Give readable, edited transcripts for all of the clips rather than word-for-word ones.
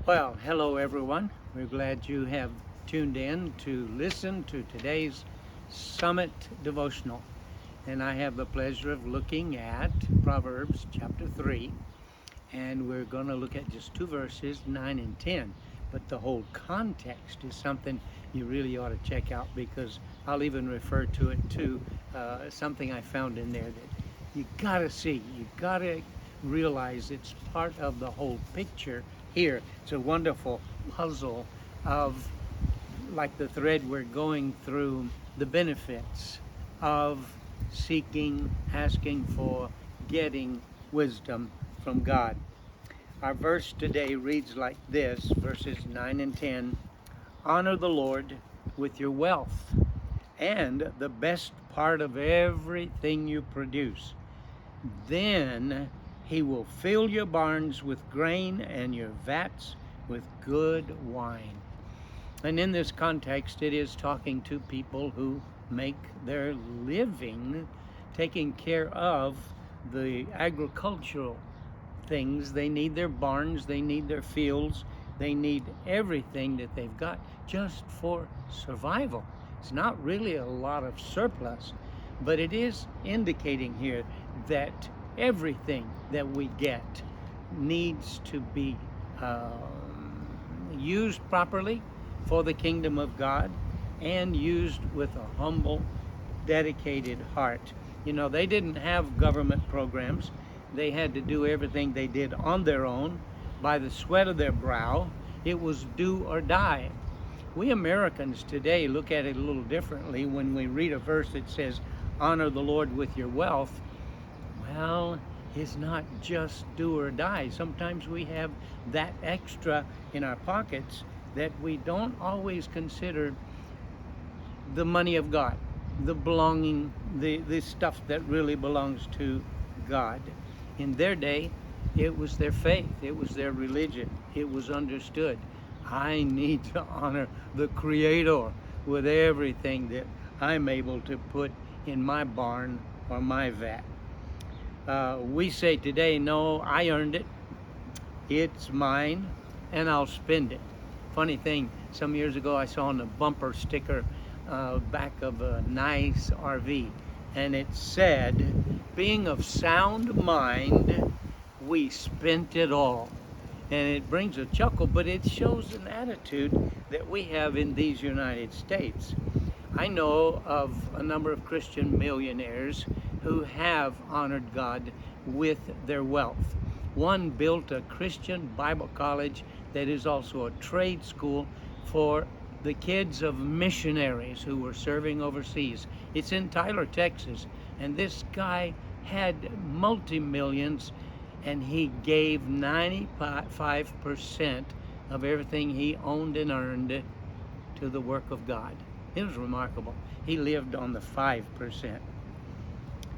Well, hello everyone. We're glad you have tuned in to listen to today's Summit Devotional. And I have the pleasure of looking at Proverbs chapter 3. And we're going to look at just two verses, 9 and 10. But the whole context is something you really ought to check out, because I'll even refer to it to something I found in there that you got to see. You got to realize it's part of the whole picture here. It's a wonderful puzzle of, like the thread we're going through, the benefits of seeking, asking for, getting wisdom from God. Our verse today reads like this, verses 9 and 10. Honor the Lord with your wealth and the best part of everything you produce. Then he will fill your barns with grain and your vats with good wine. And in this context, it is talking to people who make their living taking care of the agricultural things. They need their barns, they need their fields, they need everything that they've got just for survival. It's not really a lot of surplus, but it is indicating here that everything that we get needs to be used properly for the kingdom of God and used with a humble, dedicated heart. You know, they didn't have government programs. They had to do everything they did on their own by the sweat of their brow. It was do or die. We Americans today look at it a little differently. When we read a verse that says, honor the Lord with your wealth, well, it's not just do or die. Sometimes we have that extra in our pockets that we don't always consider the money of God, the stuff that really belongs to God. In their day, it was their faith, it was their religion, it was understood. I need to honor the Creator with everything that I'm able to put in my barn or my vat. We say today, no, I earned it, it's mine, and I'll spend it. Funny thing, some years ago I saw on the bumper sticker back of a nice RV, and it said, being of sound mind, we spent it all. And it brings a chuckle, but it shows an attitude that we have in these United States. I know of a number of Christian millionaires who have honored God with their wealth. One built a Christian Bible college that is also a trade school for the kids of missionaries who were serving overseas. It's in Tyler, Texas, and this guy had multi-millions, and he gave 95% of everything he owned and earned to the work of God. It was remarkable. He lived on the 5%.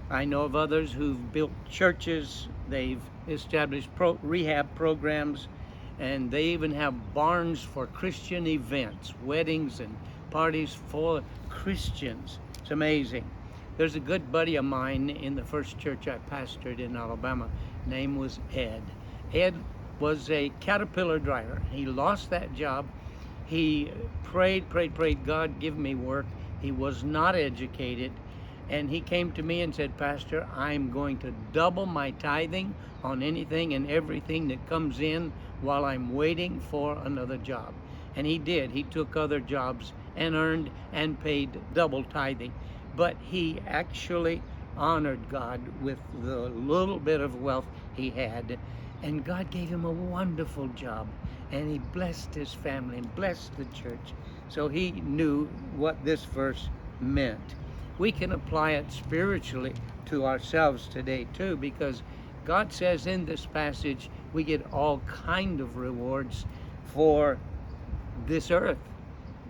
I know of others who've built churches, they've established rehab programs, and they even have barns for Christian events, weddings and parties for Christians. It's amazing. There's a good buddy of mine in the first church I pastored in Alabama. Name was Ed. Ed was a Caterpillar driver. He lost that job. He prayed, God, give me work. He was not educated. And he came to me and said, Pastor, I'm going to double my tithing on anything and everything that comes in while I'm waiting for another job. And he did. He took other jobs and earned and paid double tithing. But he actually honored God with the little bit of wealth he had. And God gave him a wonderful job. And he blessed his family and blessed the church. So he knew what this verse meant. We can apply it spiritually to ourselves today too, because God says in this passage we get all kind of rewards for this earth.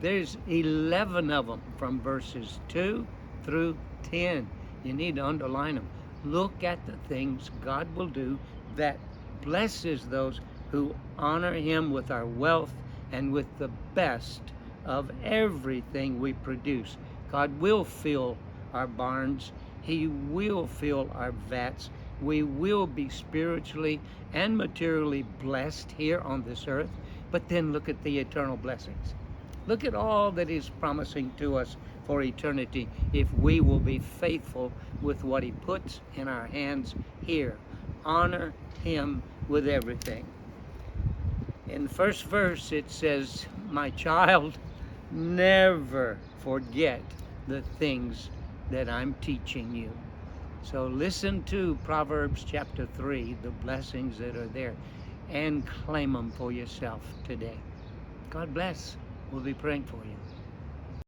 There's 11 of them from verses 2 through 10. You need to underline them. Look at the things God will do that blesses those who honor him with our wealth and with the best of everything we produce. God will fill our barns. He will fill our vats. We will be spiritually and materially blessed here on this earth, But then look at the eternal blessings. Look at all that He's promising to us for eternity if we will be faithful with what He puts in our hands here. Honor Him with everything. In the first verse it says, "My child, never forget the things that I'm teaching you." So listen to Proverbs chapter 3, the blessings that are there, and claim them for yourself today. God bless. We'll be praying for you.